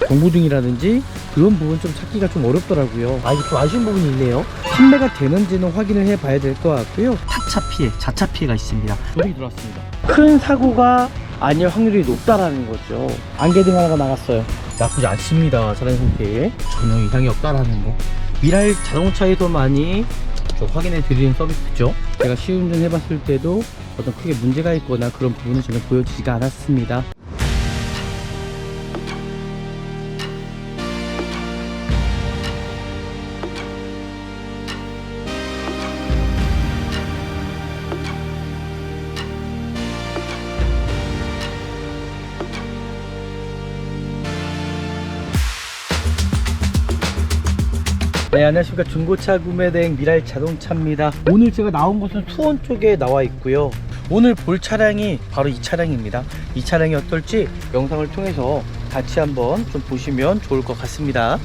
경고등이라든지 그런 부분 좀 찾기가 좀 어렵더라고요. 이게 좀 아쉬운 부분이 있네요. 판매가 되는지는 확인을 해 봐야 될 것 같고요. 타차 피해, 자차 피해가 있습니다. 소리 들어왔습니다. 큰 사고가 아닐 확률이 높다라는 거죠. 안개등 하나가 나갔어요. 나쁘지 않습니다. 차량 상태에 전혀 이상이 없다라는 거. 미라일 자동차에도 많이 좀 확인해 드리는 서비스죠. 제가 시운전 해봤을 때도 어떤 크게 문제가 있거나 그런 부분은 전혀 보여지지가 않았습니다. 네, 안녕하십니까. 중고차 구매대행 미라일 자동차입니다. 오늘 제가 나온 곳은 수원 쪽에 나와 있고요. 오늘 볼 차량이 바로 이 차량입니다. 이 차량이 어떨지 영상을 통해서 같이 한번 좀 보시면 좋을 것 같습니다.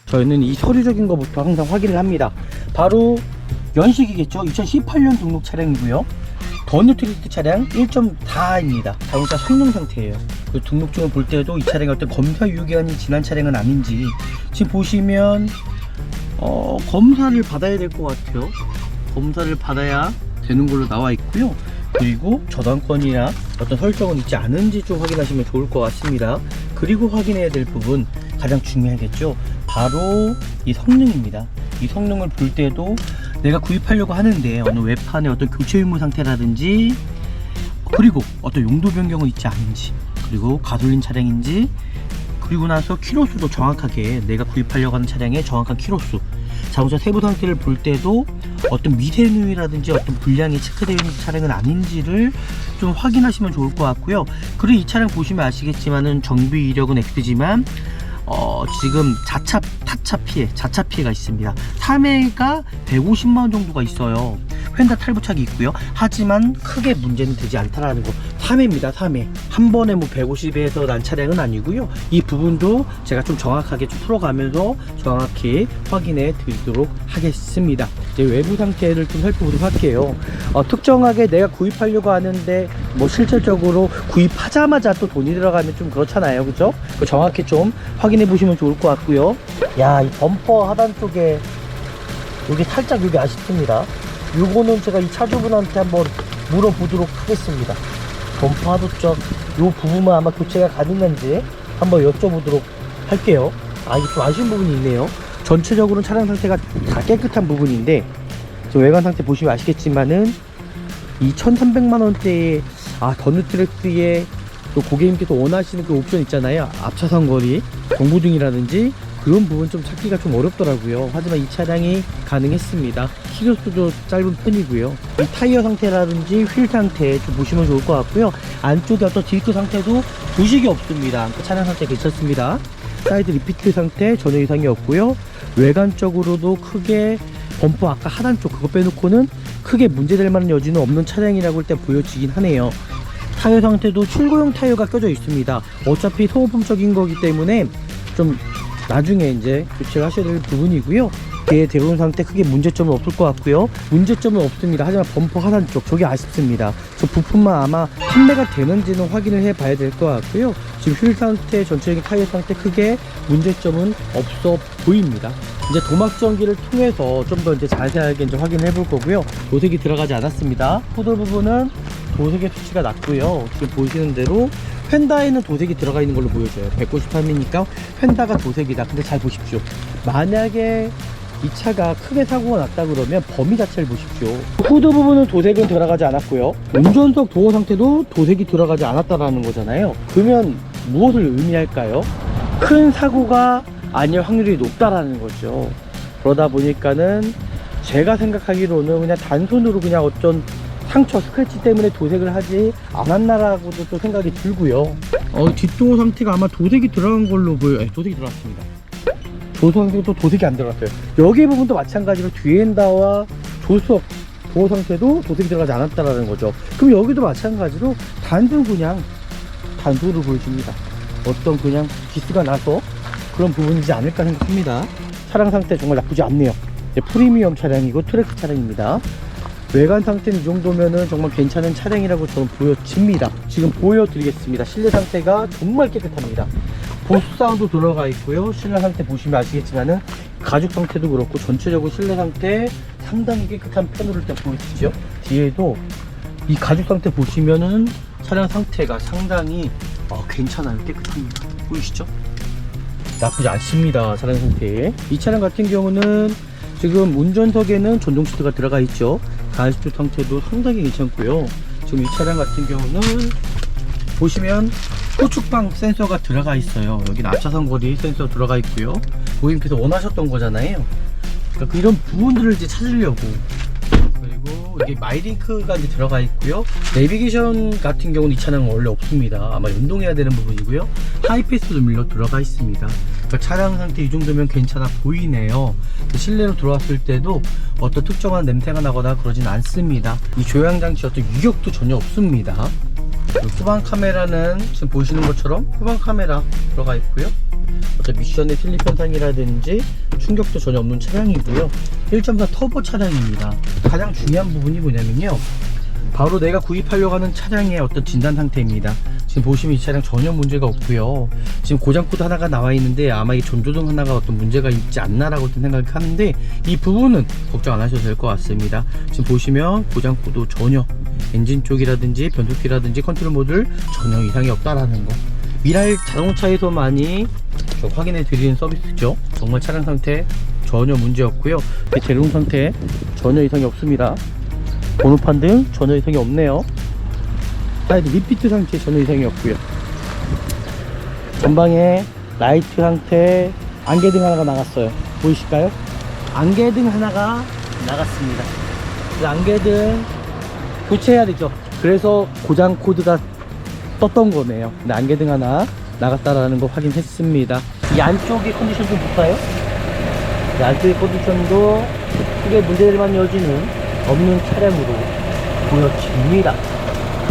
저희는 이 서류적인 것부터 항상 확인을 합니다. 바로 연식이겠죠. 2018년 등록 차량이고요. 더뉴트리스트 차량 1.4입니다. 자동차 성능 상태예요. 그 등록증을 볼 때도 이 차량이 어떤 검사 유효기간이 지난 차량은 아닌지 지금 보시면 검사를 받아야 될 것 같아요. 검사를 받아야 되는 걸로 나와 있고요. 그리고 저당권이나 어떤 설정은 있지 않은지 좀 확인하시면 좋을 것 같습니다. 그리고 확인해야 될 부분 가장 중요하겠죠. 바로 이 성능입니다. 이 성능을 볼 때도 내가 구입하려고 하는데 어느 외판의 어떤 교체 의무 상태라든지, 그리고 어떤 용도 변경은 있지 않은지, 그리고 가솔린 차량인지, 그리고 나서 키로수도 정확하게 내가 구입하려고 하는 차량의 정확한 키로수, 자동차 세부 상태를 볼 때도 어떤 미세누이라든지 어떤 불량이 체크되어 있는 차량은 아닌지를 좀 확인하시면 좋을 것 같고요. 그리고 이 차량 보시면 아시겠지만은 정비 이력은 X지만 지금 타차 피해가 있습니다. 3회가 150만원 정도가 있어요. 휀다 탈부착이 있고요. 하지만 크게 문제는 되지 않다라는 거. 3회입니다. 3회. 한 번에 뭐 150에서 난 차량은 아니고요. 이 부분도 제가 좀 정확하게 좀 풀어가면서 정확히 확인해 드리도록 하겠습니다. 이제 외부 상태를 좀 살펴보도록 할게요. 특정하게 내가 구입하려고 하는데 뭐 실질적으로 구입하자마자 또 돈이 들어가면 좀 그렇잖아요. 그죠? 정확히 좀 확인해 보시면 좋을 것 같고요. 야, 이 범퍼 하단 쪽에 여기 살짝 여기 아쉽습니다. 요거는 제가 이 차주분한테 한번 물어보도록 하겠습니다. 범퍼 하단 쪽 요 부분만 아마 교체가 가능한지 한번 여쭤보도록 할게요. 이게 좀 아쉬운 부분이 있네요. 전체적으로는 차량 상태가 다 깨끗한 부분인데, 저 외관 상태 보시면 아시겠지만은 이 1300만원대의 더뉴트렉스의 또 고객님께서 원하시는 그 옵션 있잖아요. 앞차선 거리, 경고등이라든지 그런 부분 좀 찾기가 좀 어렵더라고요. 하지만 이 차량이 가능했습니다. 키로수도 짧은 편이고요. 이 타이어 상태라든지 휠 상태 좀 보시면 좋을 것 같고요. 안쪽에 어떤 디스크 상태도 부식이 없습니다. 차량 상태 괜찮습니다. 사이드 리피트 상태 전혀 이상이 없고요. 외관적으로도 크게 범퍼 아까 하단 쪽 그거 빼놓고는 크게 문제될 만한 여지는 없는 차량이라고 일단 보여지긴 하네요. 타이어 상태도 출고용 타이어가 껴져 있습니다. 어차피 소모품적인 거기 때문에 좀 나중에 이제 교체를 하셔야 될 부분이고요. 뒤에 대부분 상태 크게 문제점은 없을 것 같고요. 문제점은 없습니다. 하지만 범퍼 하단 쪽 저게 아쉽습니다. 저 부품만 아마 판매가 되는지는 확인을 해 봐야 될 것 같고요. 지금 휠 상태, 전체적인 타이어 상태 크게 문제점은 없어 보입니다. 이제 도막 전기를 통해서 좀 더 이제 자세하게 이제 확인을 해볼 거고요. 도색이 들어가지 않았습니다. 후드 부분은 도색의 수치가 낮고요. 지금 보시는 대로 휀다에는 도색이 들어가 있는 걸로 보여져요. 193이니까 휀다가 도색이다. 근데 잘 보십시오. 만약에 이 차가 크게 사고가 났다 그러면 범위 자체를 보십시오. 후드 부분은 도색은 들어가지 않았고요. 운전석 도어 상태도 도색이 들어가지 않았다라는 거잖아요. 그러면 무엇을 의미할까요? 큰 사고가 아닐 확률이 높다라는 거죠. 그러다 보니까는 제가 생각하기로는 그냥 단순으로 그냥 어떤 상처, 스크래치 때문에 도색을 하지 않았나라고도 또 생각이 들고요. 뒷도어 상태가 아마 도색이 들어간 걸로 보여요. 도색이 들어갔습니다. 조수석 상태도 도색이 안 들어갔어요. 여기 부분도 마찬가지로 뒤엔다와 조수석 도어 상태도 도색이 들어가지 않았다라는 거죠. 그럼 여기도 마찬가지로 단순으로 보여집니다. 어떤 그냥 기스가 나서 그런 부분이지 않을까 생각합니다. 차량 상태 정말 나쁘지 않네요. 프리미엄 차량이고 트랙 차량입니다. 외관 상태는 이 정도면은 정말 괜찮은 차량이라고 저는 보여집니다. 지금 보여드리겠습니다. 실내 상태가 정말 깨끗합니다. 보수 사운드 들어가 있고요. 실내 상태 보시면 아시겠지만은 가죽 상태도 그렇고 전체적으로 실내 상태 상당히 깨끗한 편으로 일단 보이시죠. 뒤에도 이 가죽 상태 보시면은 차량 상태가 상당히 괜찮아요. 깨끗합니다. 보이시죠? 나쁘지 않습니다. 차량 상태. 이 차량 같은 경우는 지금 운전석에는 전동 시트가 들어가 있죠. 가스트 상태도 상당히 괜찮고요. 지금 이 차량 같은 경우는 보시면 후측방 센서가 들어가 있어요. 여기는 앞차선 거리 센서 들어가 있고요. 고객님께서 원하셨던 거잖아요. 그러니까 이런 부분들을 이제 찾으려고. 그리고 이게 마이링크가 이제 들어가 있고요. 내비게이션 같은 경우는 이 차량은 원래 없습니다. 아마 연동해야 되는 부분이고요. 하이패스도 밀러 들어가 있습니다. 그러니까 차량 상태 이 정도면 괜찮아 보이네요. 실내로 들어왔을 때도 어떤 특정한 냄새가 나거나 그러진 않습니다. 이 조향장치 어떤 유격도 전혀 없습니다. 후방 카메라는 지금 보시는 것처럼 후방 카메라 들어가 있고요. 어떤 미션의 슬립 현상이라든지 충격도 전혀 없는 차량이고요. 1.4 터보 차량입니다. 가장 중요한 부분이 뭐냐면요, 바로 내가 구입하려고 하는 차량의 어떤 진단 상태입니다. 지금 보시면 이 차량 전혀 문제가 없고요. 지금 고장 코드 하나가 나와 있는데 아마 이 전조등 하나가 어떤 문제가 있지 않나라고 생각을 하는데, 이 부분은 걱정 안 하셔도 될 것 같습니다. 지금 보시면 고장 코드 전혀, 엔진 쪽이라든지 변속기라든지 컨트롤 모듈 전혀 이상이 없다라는 거, 미라일 자동차에서만이 확인해 드리는 서비스죠. 정말 차량 상태 전혀 문제 없고요. 제동 상태 전혀 이상이 없습니다. 번호판 등 전혀 이상이 없네요. 사이드 리피트 상태 전혀 이상이 없고요. 전방에 라이트 상태, 안개등 하나가 나갔어요. 보이실까요? 안개등 하나가 나갔습니다. 그 안개등 교체해야 되죠. 그래서 고장 코드가 떴던 거네요. 근데 안개등 하나 나갔다라는 거 확인했습니다. 이 안쪽의 컨디션 좀 볼까요? 이 안쪽의 컨디션도 크게 문제될만 여지는 없는 차량으로 보여집니다.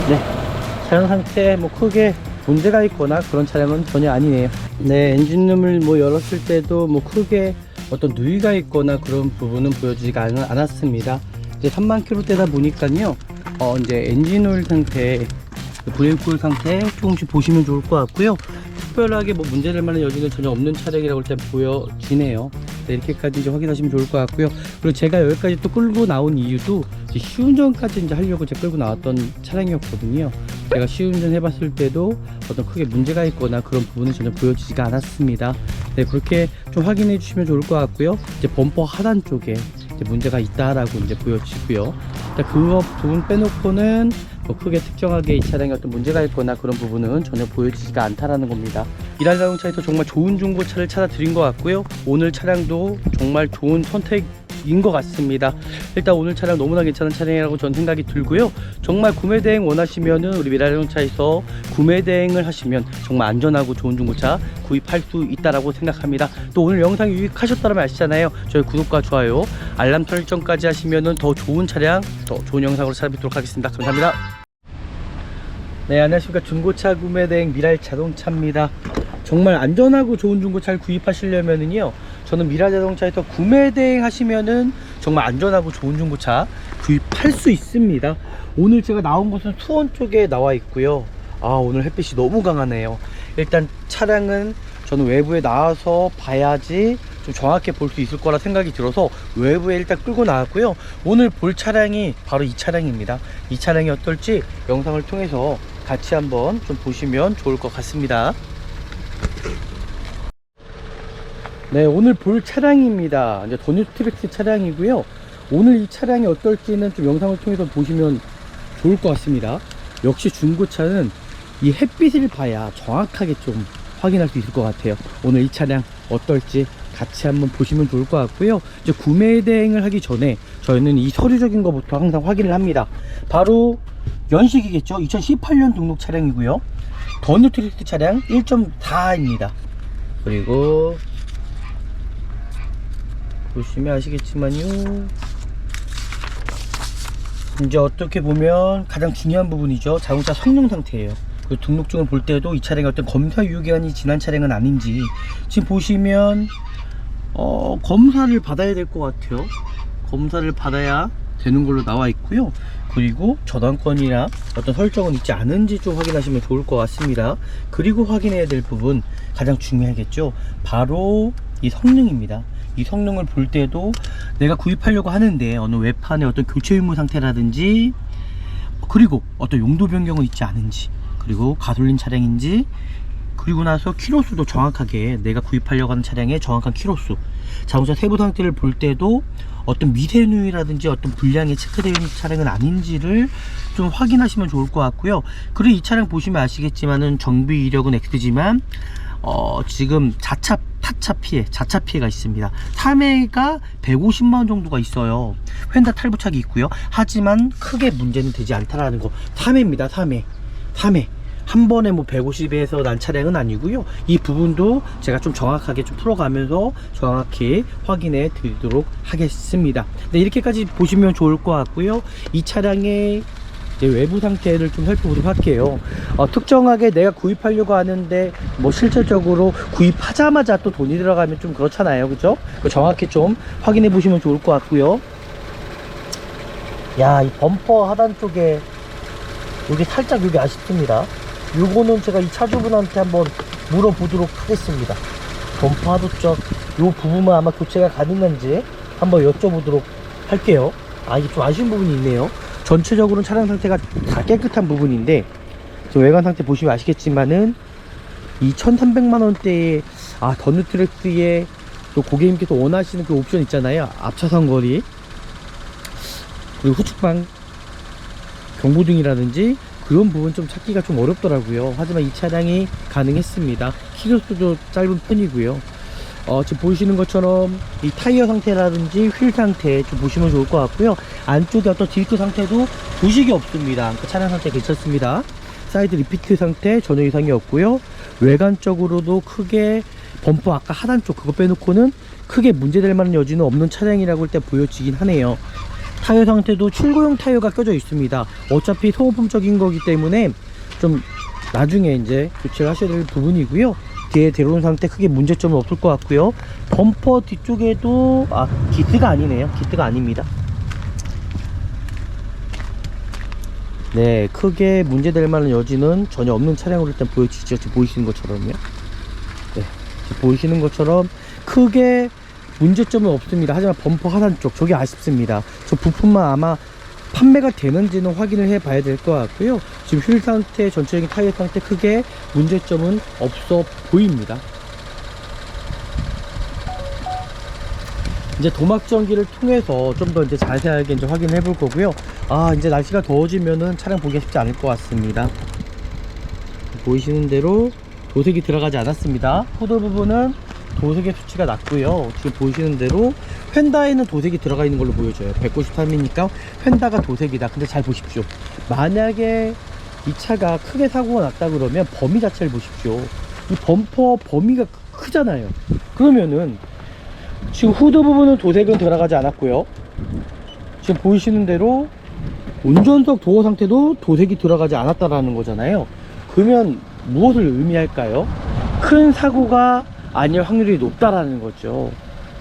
네, 차량 상태 뭐 크게 문제가 있거나 그런 차량은 전혀 아니네요. 네, 엔진룸을 뭐 열었을 때도 뭐 크게 어떤 누이가 있거나 그런 부분은 보여지지가 않았습니다. 이제 3만 킬로대다 보니까요, 이제 엔진오일 상태, 브레이크 상태 조금씩 보시면 좋을 것 같고요. 특별하게 뭐 문제될 만한 여지는 전혀 없는 차량이라고 일단 보여지네요. 네, 이렇게까지 이제 확인하시면 좋을 것 같고요. 그리고 제가 여기까지 또 끌고 나온 이유도 이제 시운전까지 이제 하려고 제가 끌고 나왔던 차량이었거든요. 제가 시운전 해봤을 때도 어떤 크게 문제가 있거나 그런 부분은 전혀 보여지지가 않았습니다. 네, 그렇게 좀 확인해 주시면 좋을 것 같고요. 이제 범퍼 하단 쪽에 이제 문제가 있다라고 이제 보여지고요. 그 부분 빼놓고는 뭐 크게 특정하게 이 차량에 어떤 문제가 있거나 그런 부분은 전혀 보여지지가 않다라는 겁니다. 미라일 자동차에서 정말 좋은 중고차를 찾아드린 것 같고요. 오늘 차량도 정말 좋은 선택인 것 같습니다. 일단 오늘 차량 너무나 괜찮은 차량이라고 저는 생각이 들고요. 정말 구매 대행 원하시면은 우리 미라일 자동차에서 구매 대행을 하시면 정말 안전하고 좋은 중고차 구입할 수 있다라고 생각합니다. 또 오늘 영상이 유익하셨다면 아시잖아요. 저희 구독과 좋아요, 알람 설정까지 하시면은 더 좋은 차량, 더 좋은 영상으로 찾아뵙도록 하겠습니다. 감사합니다. 네, 안녕하십니까. 중고차 구매 대행 미라일 자동차입니다. 정말 안전하고 좋은 중고차를 구입하시려면은요, 저는 미라일 자동차에서 구매 대행 하시면은 정말 안전하고 좋은 중고차 구입할 수 있습니다. 오늘 제가 나온 곳은 수원 쪽에 나와 있고요. 오늘 햇빛이 너무 강하네요. 일단 차량은 저는 외부에 나와서 봐야지 좀 정확히 볼 수 있을 거라 생각이 들어서 외부에 일단 끌고 나왔고요. 오늘 볼 차량이 바로 이 차량입니다. 이 차량이 어떨지 영상을 통해서 같이 한번 좀 보시면 좋을 것 같습니다. 네, 오늘 볼 차량입니다. 이제 더 뉴트릭스 차량이고요. 오늘 이 차량이 어떨지는 좀 영상을 통해서 보시면 좋을 것 같습니다. 역시 중고차는 이 햇빛을 봐야 정확하게 좀 확인할 수 있을 것 같아요. 오늘 이 차량 어떨지 같이 한번 보시면 좋을 것 같고요. 이제 구매 대행을 하기 전에 저희는 이 서류적인 것부터 항상 확인을 합니다. 바로 연식이겠죠. 2018년 등록 차량이고요. 더 뉴트릭스 차량 1.4입니다. 그리고 보시면 아시겠지만요, 이제 어떻게 보면 가장 중요한 부분이죠. 자동차 성능 상태예요. 그 등록증을 볼 때도 이 차량이 어떤 검사 유효기간이 지난 차량은 아닌지 지금 보시면 검사를 받아야 될 것 같아요. 검사를 받아야 되는 걸로 나와 있고요. 그리고 저당권이나 어떤 설정은 있지 않은지 좀 확인하시면 좋을 것 같습니다. 그리고 확인해야 될 부분, 가장 중요하겠죠. 바로 이 성능입니다. 이 성능을 볼 때도 내가 구입하려고 하는데 어느 외판의 어떤 교체 유무 상태라든지, 그리고 어떤 용도 변경은 있지 않은지, 그리고 가솔린 차량인지, 그리고 나서 키로수도 정확하게 내가 구입하려고 하는 차량의 정확한 키로수, 자동차 세부 상태를 볼 때도 어떤 미세누이라든지 어떤 불량이 체크되어 있는 차량은 아닌지를 좀 확인하시면 좋을 것 같고요. 그리고 이 차량 보시면 아시겠지만은 정비 이력은 X지만 지금 타차 피해가 있습니다. 3회가 150만원 정도가 있어요. 휀다 탈부착이 있고요. 하지만 크게 문제는 되지 않다라는 거. 3회입니다. 3회. 한 번에 뭐 150에서 난 차량은 아니고요. 이 부분도 제가 좀 정확하게 좀 풀어가면서 정확히 확인해 드리도록 하겠습니다. 네, 이렇게까지 보시면 좋을 것 같고요. 이 차량의 외부 상태를 좀 살펴보도록 할게요. 특정하게 내가 구입하려고 하는데 뭐 실질적으로 구입하자마자 또 돈이 들어가면 좀 그렇잖아요, 그죠? 정확히 좀 확인해 보시면 좋을 것 같고요. 야, 이 범퍼 하단 쪽에 여기 살짝 여기 아쉽습니다. 요거는 제가 이 차주분한테 한번 물어보도록 하겠습니다. 범퍼 하단 쪽 요 부분만 아마 교체가 가능한지 한번 여쭤보도록 할게요. 이게 좀 아쉬운 부분이 있네요. 전체적으로는 차량 상태가 다 깨끗한 부분인데, 외관 상태 보시면 아시겠지만은 이 1300만원대의 더뉴트렉스의 또 고객님께서 원하시는 그 옵션 있잖아요. 앞차선 거리, 그리고 후측방 경보등이라든지 그런 부분 좀 찾기가 좀 어렵더라고요. 하지만 이 차량이 가능했습니다. 키로수도 짧은 편이고요. 지금 보시는 것처럼 이 타이어 상태라든지 휠 상태 좀 보시면 좋을 것 같고요. 안쪽에 어떤 디스크 상태도 부식이 없습니다. 그러니까 차량 상태 괜찮습니다. 사이드 리피트 상태 전혀 이상이 없고요. 외관적으로도 크게 범퍼 아까 하단 쪽 그거 빼놓고는 크게 문제될 만한 여지는 없는 차량이라고 일단 보여지긴 하네요. 타이어 상태도 출고용 타이어가 껴져 있습니다. 어차피 소모품적인 거기 때문에 좀 나중에 이제 교체를 하셔야 될 부분이고요. 뒤에 들어온 상태 크게 문제점은 없을 것 같고요. 범퍼 뒤쪽에도 기스가 아니네요. 기스가 아닙니다. 네, 크게 문제될 만한 여지는 전혀 없는 차량으로 일단 보여지죠. 지금 보이시는 것처럼요. 네, 지금 보이시는 것처럼 크게 문제점은 없습니다. 하지만 범퍼 하단 쪽 저게 아쉽습니다. 저 부품만 아마 판매가 되는지는 확인을 해 봐야 될 것 같고요. 지금 휠 상태, 전체적인 타이어 상태 크게 문제점은 없어 보입니다. 이제 도막전기를 통해서 좀 더 이제 자세하게 이제 확인해 볼 거고요. 이제 날씨가 더워지면은 차량 보기가 쉽지 않을 것 같습니다. 보이시는 대로 도색이 들어가지 않았습니다. 후드 부분은 도색의 수치가 낮고요. 지금 보시는 대로 휀다에는 도색이 들어가 있는 걸로 보여져요. 193이니까 휀다가 도색이다. 근데 잘 보십시오. 만약에 이 차가 크게 사고가 났다 그러면 범위 자체를 보십시오. 이 범퍼 범위가 크잖아요. 그러면은 지금 후드 부분은 도색은 들어가지 않았고요. 지금 보이시는 대로 운전석 도어 상태도 도색이 들어가지 않았다라는 거잖아요. 그러면 무엇을 의미할까요? 큰 사고가 아닐 확률이 높다라는 거죠.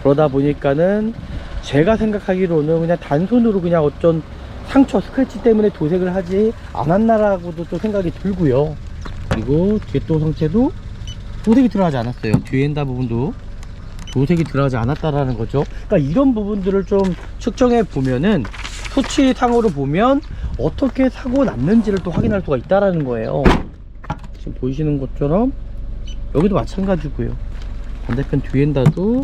그러다 보니까는 제가 생각하기로는 그냥 단순으로 그냥 어떤 상처, 스크래치 때문에 도색을 하지 않았나라고도 또 생각이 들고요. 그리고 뒷도 상태도 도색이 들어가지 않았어요. 뒤에 엔다 부분도 도색이 들어가지 않았다라는 거죠. 그러니까 이런 부분들을 좀 측정해 보면은 수치상으로 보면 어떻게 사고 났는지를 또 확인할 수가 있다라는 거예요. 지금 보이시는 것처럼 여기도 마찬가지고요. 반대편 뒤엔다도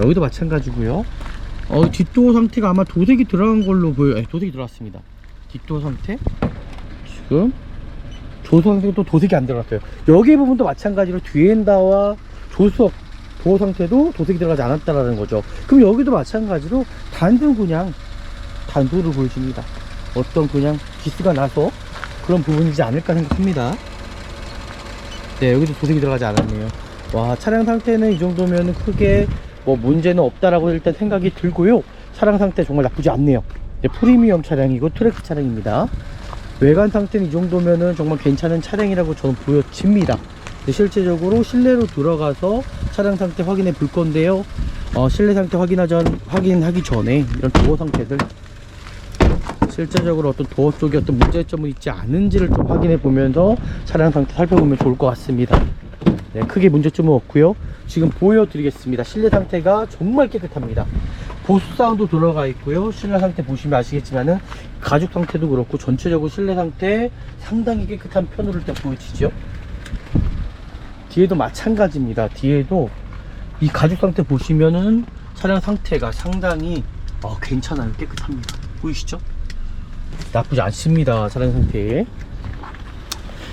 여기도 마찬가지고요. 뒷도어 상태가 아마 도색이 들어간 걸로 보여요. 도색이 들어갔습니다. 뒷도어 상태 지금 조수 상태도 도색이 안 들어갔어요. 여기 부분도 마찬가지로 뒤엔다와 조수석 도어 상태도 도색이 들어가지 않았다라는 거죠. 그럼 여기도 마찬가지로 단순 그냥 단도를 보여줍니다. 어떤 그냥 기스가 나서 그런 부분이지 않을까 생각합니다. 네, 여기도 도색이 들어가지 않았네요. 와, 차량 상태는 이 정도면 크게 뭐 문제는 없다라고 일단 생각이 들고요. 차량 상태 정말 나쁘지 않네요. 프리미엄 차량이고 트랙 차량입니다. 외관 상태는 이 정도면은 정말 괜찮은 차량이라고 저는 보여집니다. 실제적으로 실내로 들어가서 차량 상태 확인해 볼 건데요. 실내 상태 확인하기 전에 이런 도어 상태들, 실제적으로 어떤 도어 쪽에 어떤 문제점이 있지 않은지를 좀 확인해 보면서 차량 상태 살펴보면 좋을 것 같습니다. 네, 크게 문제점은 없고요. 지금 보여드리겠습니다. 실내 상태가 정말 깨끗합니다. 보수 사운드 들어가 있고요. 실내 상태 보시면 아시겠지만은 가죽 상태도 그렇고 전체적으로 실내 상태 상당히 깨끗한 편으로 일단 보여지죠. 뒤에도 마찬가지입니다. 뒤에도 이 가죽 상태 보시면은 차량 상태가 상당히 괜찮아요. 깨끗합니다. 보이시죠? 나쁘지 않습니다. 차량 상태.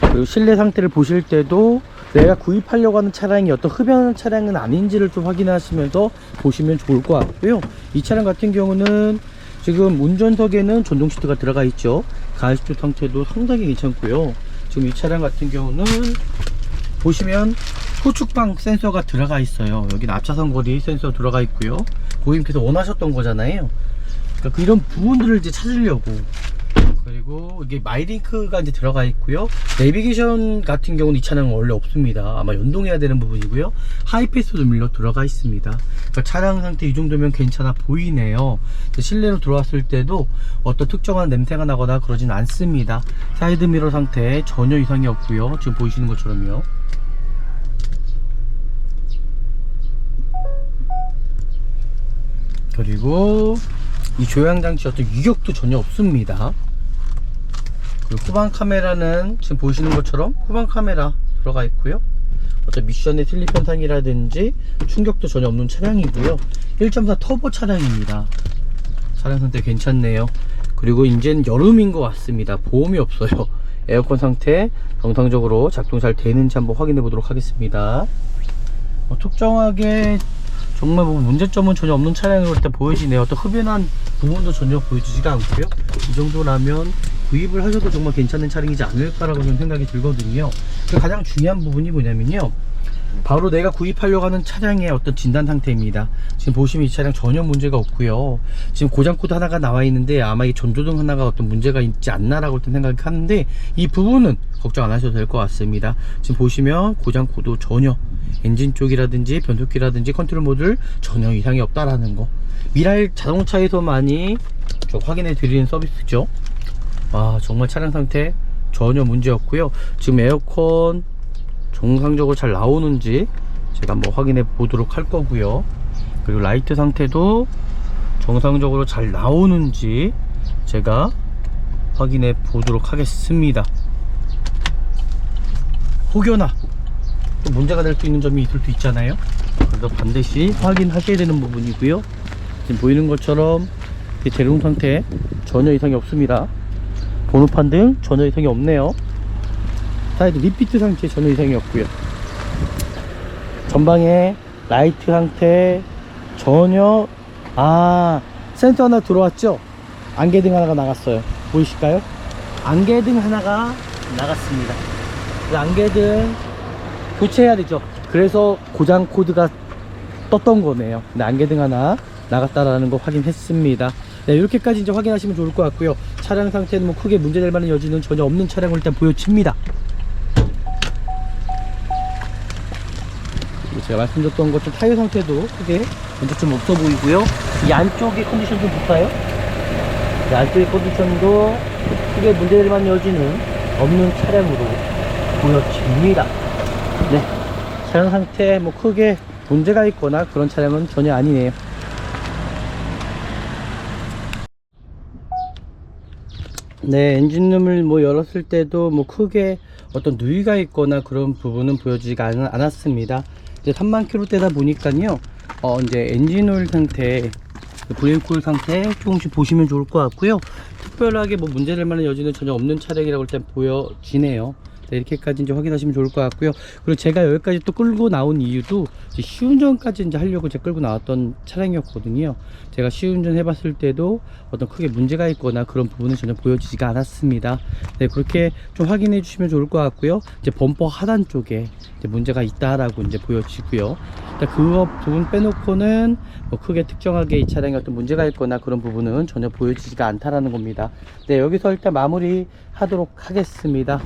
그리고 실내 상태를 보실 때도 내가 구입하려고 하는 차량이 어떤 흡연하는 차량은 아닌지를 좀 확인하시면서 보시면 좋을 것 같고요. 이 차량 같은 경우는 지금 운전석에는 전동 시트가 들어가 있죠. 가습기 상태도 상당히 괜찮고요. 지금 이 차량 같은 경우는 보시면 후측방 센서가 들어가 있어요. 여기는 앞차선 거리 센서 들어가 있고요. 고객님께서 원하셨던 거잖아요. 그러니까 이런 부분들을 이제 찾으려고, 그리고 이게 마이링크가 이제 들어가 있고요. 내비게이션 같은 경우는 이 차량은 원래 없습니다. 아마 연동해야 되는 부분이고요. 하이패스 조밀러 들어가 있습니다. 그러니까 차량 상태 이 정도면 괜찮아 보이네요. 실내로 들어왔을 때도 어떤 특정한 냄새가 나거나 그러진 않습니다. 사이드 미러 상태 전혀 이상이 없고요. 지금 보이시는 것처럼요. 그리고 이 조향장치 어떤 유격도 전혀 없습니다. 그리고 후방 카메라는 지금 보시는 것처럼 후방 카메라 들어가 있고요. 어떤 미션의 슬립 현상이라든지 충격도 전혀 없는 차량이고요. 1.4 터보 차량입니다. 차량 상태 괜찮네요. 그리고 이제는 여름인 것 같습니다. 보험이 없어요. 에어컨 상태 정상적으로 작동 잘 되는지 한번 확인해 보도록 하겠습니다. 특정하게 정말 문제점은 전혀 없는 차량으로 일단 보여지네요. 어떤 흡연한 부분도 전혀 보여지지가 않고요. 이 정도라면 구입을 하셔도 정말 괜찮은 차량이지 않을까라고 저는 생각이 들거든요. 가장 중요한 부분이 뭐냐면요, 바로 내가 구입하려고 하는 차량의 어떤 진단 상태입니다. 지금 보시면 이 차량 전혀 문제가 없고요. 지금 고장 코드 하나가 나와 있는데 아마 이 전조등 하나가 어떤 문제가 있지 않나라고 일단 생각을 하는데, 이 부분은 걱정 안 하셔도 될 것 같습니다. 지금 보시면 고장 코드 전혀, 엔진 쪽이라든지 변속기라든지 컨트롤 모듈 전혀 이상이 없다라는 거, 미라일 자동차에서만이 좀 확인해 드리는 서비스죠. 정말 차량 상태 전혀 문제 없고요. 지금 에어컨 정상적으로 잘 나오는지 제가 한번 확인해 보도록 할 거고요. 그리고 라이트 상태도 정상적으로 잘 나오는지 제가 확인해 보도록 하겠습니다. 혹여나 또 문제가 될 수 있는 점이 있을 수 있잖아요. 그래서 반드시 확인하셔야 되는 부분이고요. 지금 보이는 것처럼 제동 상태 전혀 이상이 없습니다. 번호판 등 전혀 이상이 없네요. 사이드 리피트 상태 전혀 이상이 없고요. 전방에 라이트 상태 전혀, 센서 하나 들어왔죠? 안개등 하나가 나갔어요. 보이실까요? 안개등 하나가 나갔습니다. 안개등 교체해야 되죠. 그래서 고장 코드가 떴던 거네요. 근데 안개등 하나 나갔다라는 거 확인했습니다. 네, 이렇게까지 이제 확인하시면 좋을 것 같고요. 차량 상태는 뭐 크게 문제될 만한 여지는 전혀 없는 차량을 일단 보여집니다. 그리고 제가 말씀드렸던 것처럼 타이어 상태도 크게 문제점 없어 보이고요. 이 안쪽의 컨디션 좀 볼까요? 이 안쪽의 컨디션도 크게 문제될 만한 여지는 없는 차량으로 보여집니다. 네, 차량 상태 뭐 크게 문제가 있거나 그런 차량은 전혀 아니네요. 네, 엔진룸을 뭐 열었을 때도 뭐 크게 어떤 누이가 있거나 그런 부분은 보여지지가 않았습니다. 이제 3만 킬로대다 보니까요, 이제 엔진오일 상태, 브레이크 오일 상태 조금씩 보시면 좋을 것 같고요. 특별하게 뭐 문제될 만한 여지는 전혀 없는 차량이라고 일단 보여지네요. 네, 이렇게까지 이제 확인하시면 좋을 것 같고요. 그리고 제가 여기까지 또 끌고 나온 이유도 이제 시운전까지 이제 하려고 제가 끌고 나왔던 차량이었거든요. 제가 시운전 해봤을 때도 어떤 크게 문제가 있거나 그런 부분은 전혀 보여지지가 않았습니다. 네, 그렇게 좀 확인해 주시면 좋을 것 같고요. 이제 범퍼 하단 쪽에 이제 문제가 있다라고 이제 보여지고요. 그 부분 빼놓고는 뭐 크게 특정하게 이 차량에 어떤 문제가 있거나 그런 부분은 전혀 보여지지가 않다라는 겁니다. 네, 여기서 일단 마무리 하도록 하겠습니다.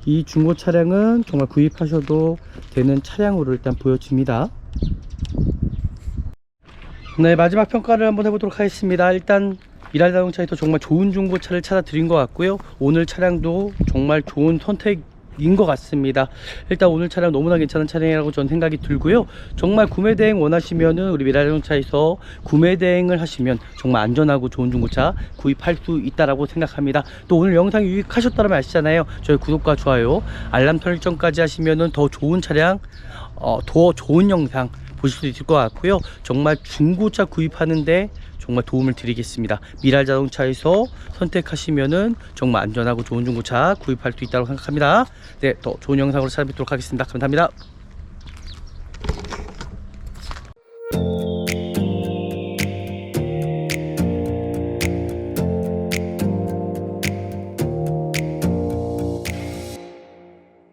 이 중고 차량은 정말 구입하셔도 되는 차량으로 일단 보여집니다. 네, 마지막 평가를 한번 해보도록 하겠습니다. 일단 미랄자동차에서 정말 좋은 중고차를 찾아 드린 것 같고요. 오늘 차량도 정말 좋은 선택인 것 같습니다. 일단 오늘 차량 너무나 괜찮은 차량이라고 저는 생각이 들고요. 정말 구매 대행 원하시면은 우리 미랄자동차에서 구매 대행을 하시면 정말 안전하고 좋은 중고차 구입할 수 있다라고 생각합니다. 또 오늘 영상 유익하셨다면 아시잖아요. 저희 구독과 좋아요, 알람 설정까지 하시면은 더 좋은 차량, 더 좋은 영상 보실 수 있을 것 같고요. 정말 중고차 구입하는데 정말 도움을 드리겠습니다. 미랄자동차에서 선택하시면은 정말 안전하고 좋은 중고차 구입할 수 있다고 생각합니다. 네, 더 좋은 영상으로 찾아뵙도록 하겠습니다. 감사합니다.